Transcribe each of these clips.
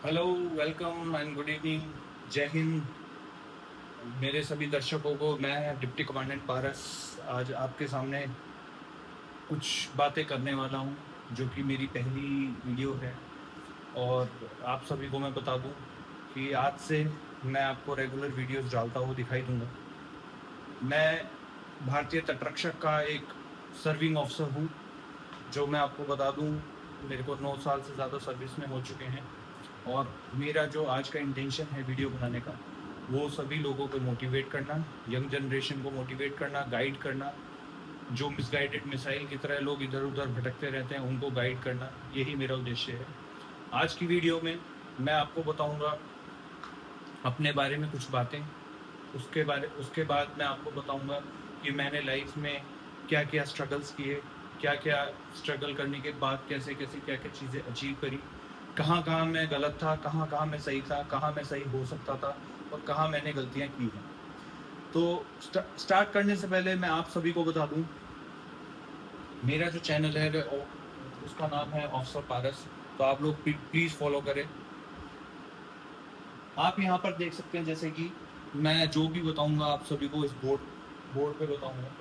Hello, welcome and good evening. जय हिंद। मेरे सभी दर्शकों को मैं डिप्टी कमांडेंट पारस आज आपके सामने कुछ बातें करने वाला हूं, जो कि मेरी पहली वीडियो है। और आप सभी को मैं बता दूं कि आज से मैं आपको रेगुलर वीडियोस डालता हुआ दिखाई दूंगा। मैं भारतीय तटरक्षक का एक सर्विंग ऑफिसर हूं, जो मैं आपको बता दूं मेरे को 9 साल से ज़्यादा सर्विस में हो चुके हैं। और मेरा जो आज का इंटेंशन है वीडियो बनाने का, वो सभी लोगों को मोटिवेट करना, यंग जनरेशन को मोटिवेट करना, गाइड करना। जो मिसगाइडेड मिसाइल की तरह लोग इधर उधर भटकते रहते हैं, उनको गाइड करना, यही मेरा उद्देश्य है। आज की वीडियो में मैं आपको बताऊंगा अपने बारे में कुछ बातें। उसके बाद मैं आपको बताऊंगा कि मैंने लाइफ में क्या क्या स्ट्रगल्स किए, क्या क्या स्ट्रगल करने के बाद कैसे कैसे क्या क्या चीज़ें अचीव करी, कहाँ कहाँ मैं गलत था, कहाँ कहाँ मैं सही था, कहाँ मैं सही हो सकता था और कहाँ मैंने गलतियाँ की हैं। तो स्टार्ट करने से पहले मैं आप सभी को बता दूं, मेरा जो चैनल है उसका नाम है ऑफिसर पारस। तो आप लोग प्लीज़ फॉलो करें। आप यहाँ पर देख सकते हैं, जैसे कि मैं जो भी बताऊंगा आप सभी को इस बोर्ड पे बताऊंगा।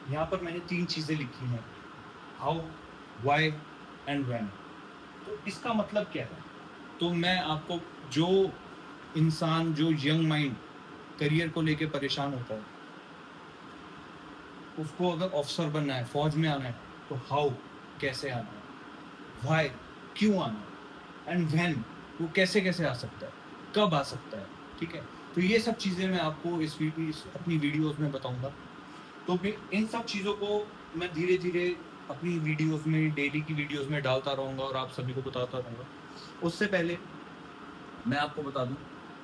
यहाँ पर मैंने 3 चीज़ें लिखी हैं: हाउ, वाई एंड व्हेन। तो इसका मतलब क्या है? तो मैं आपको, जो इंसान, जो यंग माइंड करियर को लेके परेशान होता है, उसको अगर ऑफिसर बनना है, फौज में आना है, तो हाउ, कैसे आना है, वाई, क्यों आना है, एंड व्हेन, वो कैसे कैसे आ सकता है, कब आ सकता है। ठीक है, तो ये सब चीज़ें मैं आपको इस अपनी वीडियोस में बताऊंगा। तो फिर इन सब चीज़ों को मैं धीरे धीरे अपनी वीडियोस में, डेली की वीडियोस में डालता रहूँगा और आप सभी को बताता रहूँगा। उससे पहले मैं आपको बता दूं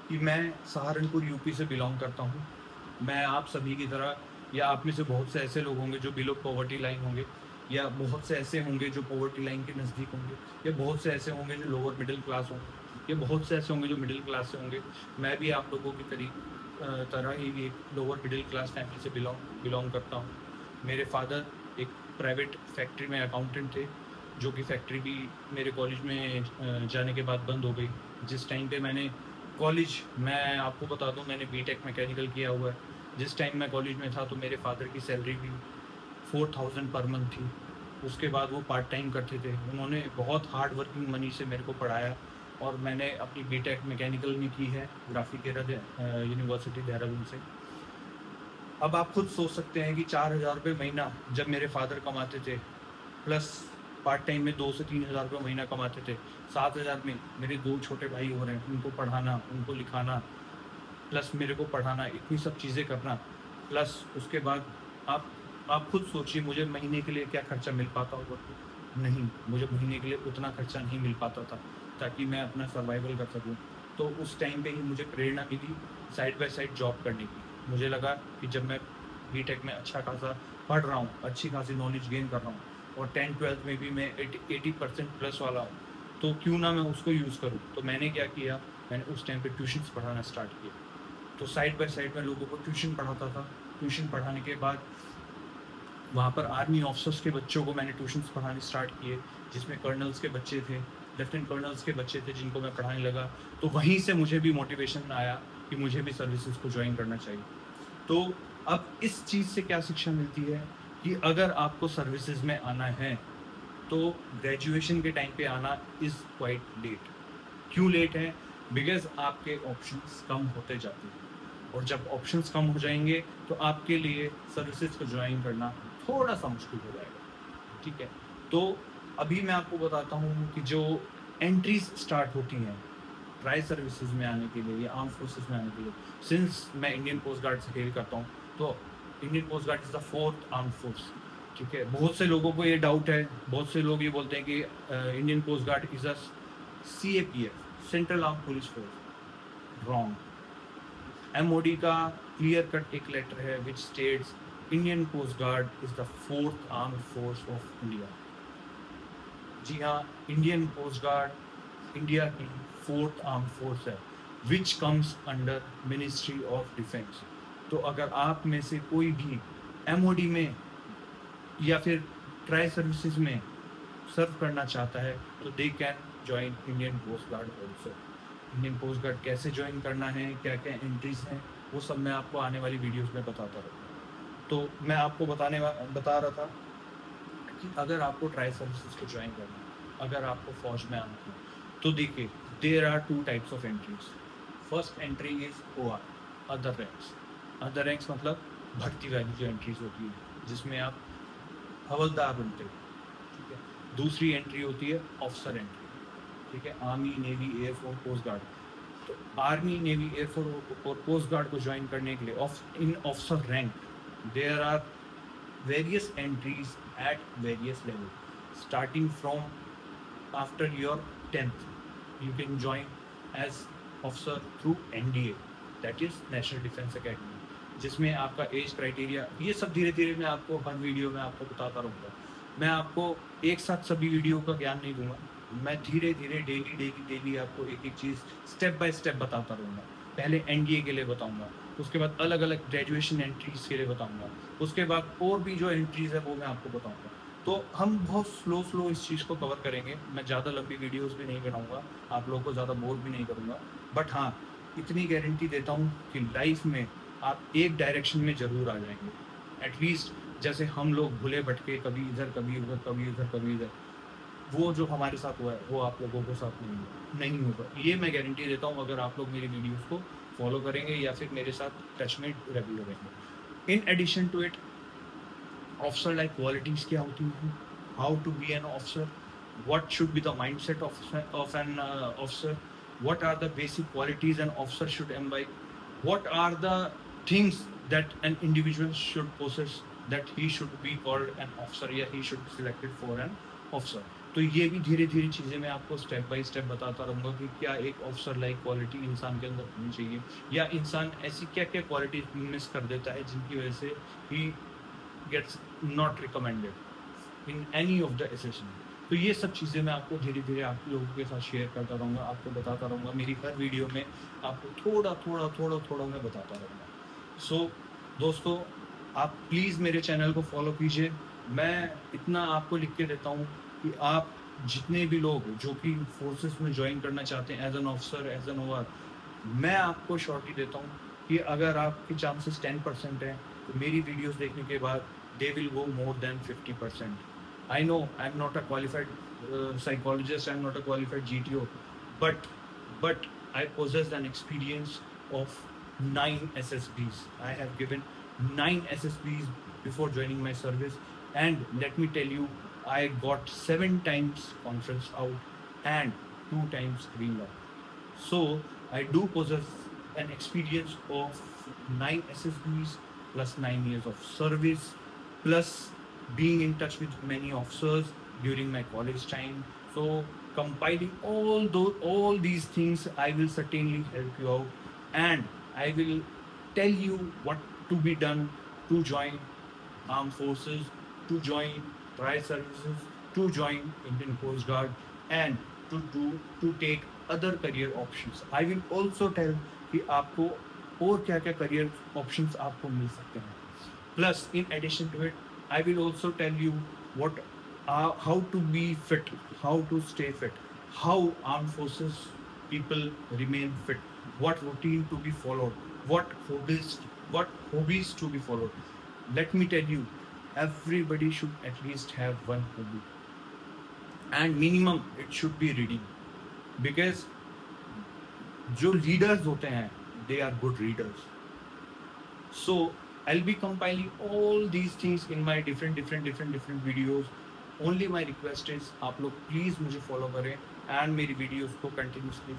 कि मैं सहारनपुर यूपी से बिलोंग करता हूं। मैं आप सभी की तरह, या आप में से बहुत से ऐसे लोग होंगे जो बिलो पॉवर्टी लाइन होंगे, या बहुत से ऐसे होंगे जो पॉवर्टी लाइन के नज़दीक होंगे, या बहुत से ऐसे होंगे जो लोअर मिडिल क्लास होंगे, या बहुत से ऐसे होंगे जो मिडिल क्लास से होंगे। मैं भी आप लोगों की तरह ही एक लोअर मिडिल क्लास फैमिली से बिलोंग करता हूँ। मेरे फादर एक प्राइवेट फैक्ट्री में अकाउंटेंट थे, जो कि फैक्ट्री भी मेरे कॉलेज में जाने के बाद बंद हो गई। जिस टाइम पे मैं आपको बता दूं, मैंने बीटेक मैकेनिकल किया हुआ है। जिस टाइम मैं कॉलेज में था, तो मेरे फादर की सैलरी भी 4000 पर मंथ थी। उसके बाद वो पार्ट टाइम करते थे। उन्होंने बहुत हार्ड वर्किंग मनी से मेरे को पढ़ाया, और मैंने अपनी बीटेक मैकेनिकल में की है ग्राफिक यूनिवर्सिटी देहरादून से। अब आप खुद सोच सकते हैं कि 4000 रुपये महीना जब मेरे फादर कमाते थे, प्लस पार्ट टाइम में 2 से 3 हज़ार रुपये महीना कमाते थे, 7 हज़ार में मेरे 2 छोटे भाई हो रहे हैं, उनको पढ़ाना, उनको लिखाना, प्लस मेरे को पढ़ाना, इतनी सब चीज़ें करना। प्लस उसके बाद आप आप खुद सोचिए, मुझे महीने के लिए क्या खर्चा मिल पाता होगा? नहीं, मुझे महीने के लिए उतना खर्चा नहीं मिल पाता था ताकि मैं अपना सर्वाइवल कर सकूं। तो उस टाइम पे ही मुझे प्रेरणा मिली साइड बाय साइड जॉब करने की। मुझे लगा कि जब मैं बीटेक में अच्छा खासा पढ़ रहा हूँ, अच्छी खासी नॉलेज गेन कर रहा हूँ, और 10-12 में भी मैं 80% प्लस वाला हूँ, तो क्यों ना मैं उसको यूज़ करूँ। तो मैंने क्या किया, मैंने उस टाइम पे ट्यूशन्स पढ़ाना स्टार्ट किया। तो साइड बाय साइड मैं लोगों को ट्यूशन पढ़ाता था। ट्यूशन पढ़ाने के बाद वहाँ पर आर्मी ऑफिसर्स के बच्चों को मैंने ट्यूशन्स पढ़ाने स्टार्ट किए, जिसमें कर्नल्स के बच्चे थे, लेफ्टिनेंट कर्नल्स के बच्चे थे, जिनको मैं पढ़ाने लगा। तो वहीं से मुझे भी मोटिवेशन आया कि मुझे भी सर्विसेज को ज्वाइन करना चाहिए। तो अब इस चीज़ से क्या शिक्षा मिलती है कि अगर आपको सर्विसेज में आना है, तो ग्रेजुएशन के टाइम पे आना इज़ क्वाइट लेट। क्यों लेट है? बिकॉज़ आपके ऑप्शंस कम होते जाते हैं, और जब ऑप्शंस कम हो जाएँगे, तो आपके लिए सर्विसेज को जॉइन करना थोड़ा-सा मुश्किल हो जाएगा। ठीक है? तो अभी मैं आपको बताता हूँ कि जो एंट्रीज़ स्टार्ट होती हैं ट्राई सर्विसेज में आने के लिए या आर्म फोर्सेस में आने के लिए, सिंस मैं इंडियन कोस्ट गार्ड से हेल करता हूँ, तो Indian coast guard is the 4th arm force. ठीक है? बहुत से लोगों को ये डाउट है, बहुत से लोग ये बोलते हैं कि Indian coast guard is a CAPF, central arm police force. Wrong. MOD का क्लियर कट एक लेटर है which states Indian coast guard is the 4th arm force of India. जी हाँ, इंडियन कोस्ट गार्ड इंडिया की 4th arm force है, which comes under ministry of defence. तो अगर आप में से कोई भी एमओडी में या फिर ट्राई सर्विसेज में सर्व करना चाहता है तो they can join Indian coast Guard also. Indian coast Guard कैसे ज्वाइन करना है, क्या क्या एंट्रीज हैं, वो सब मैं आपको आने वाली वीडियोस में बताता रहूँगा। तो मैं आपको बता रहा था कि अगर आपको ट्राई सर्विसेज को ज्वाइन करना है, अगर आपको फौज में आना है, तो देखिए there are 2 types of entries. First entry is OR, other ranks. Other ranks मतलब भर्ती वाली जो एंट्रीज होती है जिसमें आप हवलदार बनते हो, ठीक है। दूसरी एंट्री होती है ऑफिसर एंट्री, ठीक है, army, navy, air force, coast guard. तो आर्मी, नेवी, एयरफोर्स और कोस्ट गार्ड को ज्वाइन करने के लिए in officer rank there are various entries at various levels starting from after your 10th you can join as officer through NDA, that is National Defense Academy, जिसमें आपका age criteria, ये सब धीरे धीरे मैं आपको हर वीडियो में आपको बताता रहूँगा। मैं आपको एक साथ सभी वीडियो का ज्ञान नहीं दूंगा, मैं धीरे धीरे डेली आपको एक एक चीज़ स्टेप बाय स्टेप बताता रहूँगा। पहले NDA के लिए बताऊँगा, उसके बाद अलग अलग ग्रेजुएशन एंट्रीज के लिए बताऊँगा, उसके बाद और भी जो एंट्रीज है वो मैं आपको बताऊँगा। तो हम बहुत स्लो इस चीज़ को कवर करेंगे। मैं ज़्यादा लंबी वीडियोस भी नहीं बनाऊँगा, आप लोगों को ज़्यादा बोर भी नहीं करूँगा, बट हाँ इतनी गारंटी देता हूँ कि लाइफ में आप एक डायरेक्शन में ज़रूर आ जाएंगे। एटलीस्ट जैसे हम लोग भूले भटके कभी इधर कभी उधर कभी इधर कभी इधर, वो जो हमारे साथ हुआ है वो आप लोगों के साथ नहीं होगा। ये मैं गारंटी देता हूँ अगर आप लोग मेरी वीडियोस को फॉलो करेंगे या फिर मेरे साथ टच में रेगुलर रहेंगे। In addition to it officer like qualities क्या होती हैं, how to be an officer, what should be the mindset of an officer, what are the basic qualities an officer should imbibe, what are the things that an individual should possess that he should be called an officer या he should be selected for an officer। तो ये भी धीरे धीरे चीज़ें मैं आपको step by step बताता रहूँगा कि क्या एक ऑफिसर लाइक क्वालिटी इंसान के अंदर होनी चाहिए, या इंसान ऐसी क्या क्या क्वालिटी मिस कर देता है जिनकी वजह से ही gets not recommended in any of the session. तो ये सब चीज़ें मैं आपको धीरे धीरे आप लोगों के साथ शेयर करता रहूँगा, आपको बताता रहूँगा। मेरी हर वीडियो में आपको थोड़ा मैं बताता रहूँगा। सो दोस्तों, आप प्लीज़ मेरे चैनल को फॉलो कीजिए। मैं इतना आपको लिख के देता हूँ कि आप जितने भी लोग जो कि फोर्सेस में ज्वाइन करना चाहते हैं as an officer, as an OR, मैं आपको श्योरिटी देता हूँ कि अगर आपके चांसेस 10% हैं तो मेरी वीडियोस देखने के बाद they will go more than 50%। I know I'm not a qualified psychologist, I'm not a qualified GTO, but I possess an experience of 9 SSBs. I have given 9 SSBs before joining my service, and let me tell you, I got 7 times conference out and 2 times green light. So I do possess an experience of 9 SSBs plus 9 years of service plus being in touch with many officers during my college time. So compiling all these things, I will certainly help you out, and I will tell you what to be done to join armed forces, to join tri services, to join Indian Coast Guard, and to take other career options. I will also tell कि आपको और क्या क्या career options आपको मिल सकते हैं। Plus, in addition to it, I will also tell you how to be fit, how to stay fit, how armed forces people remain fit, what routine to be followed, what hobbies to be followed. Let me tell you, everybody should at least have one hobby, and minimum it should be reading, because जो leaders होते हैं they are good readers. So I'll be compiling all these things in my different videos. Only my request is आप लोग please मुझे follow करें and मेरी videos को continuously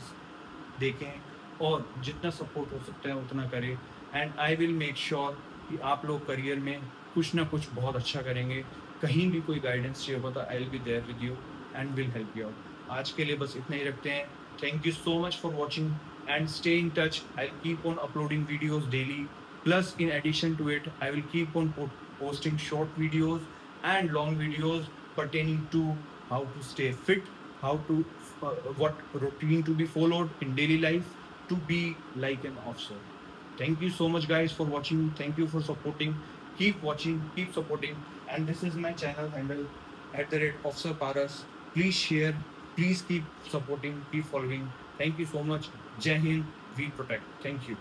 देखें और जितना सपोर्ट हो सकता है उतना करें, and I will make sure कि आप लोग करियर में कुछ ना कुछ बहुत अच्छा करेंगे। कहीं भी कोई गाइडेंस चाहिए होगा तो I will be there with you and will help you out. आज के लिए बस इतना ही रखते हैं। Thank you so much for watching and stay in touch. I will keep on uploading videos daily. Plus, in addition to it, I will keep on posting short videos and long videos pertaining to how to stay fit, how to what routine to be followed in daily life to be like an officer. Thank you so much, guys, for watching. Thank you for supporting. Keep watching, keep supporting, and this is my channel handle. Officer Paras. Please share. Please keep supporting. Keep following. Thank you so much. Jai Hind. We protect. Thank you.